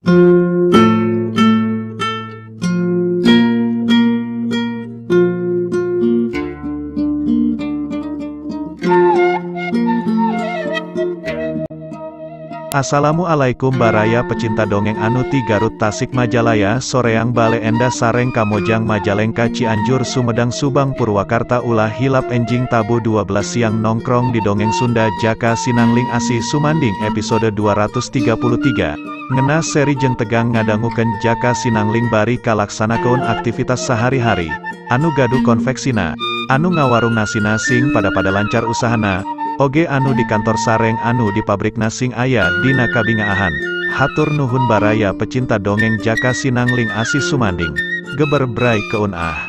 Assalamualaikum baraya pecinta dongeng anu ti Garut Tasikmalaya Soreang Bale Enda Sareng Kamojang Majalengka Cianjur Sumedang Subang Purwakarta ulah hilap enjing tabu 12 siang nongkrong di dongeng Sunda Jaka Sinangling Asih Sumanding episode 233. Ngena seri jeung tegang ngadangukeun Jaka Sinangling bari kalaksanakeun aktivitas sehari-hari. Anu gaduh konveksina, anu ngawarung nasina sing pada lancar usahana. Oge anu di kantor sareng anu di pabrik nasing aya dina kabingaahan. Hatur nuhun baraya pecinta dongeng Jaka Sinangling Asih Sumanding. Geber bray keun ah.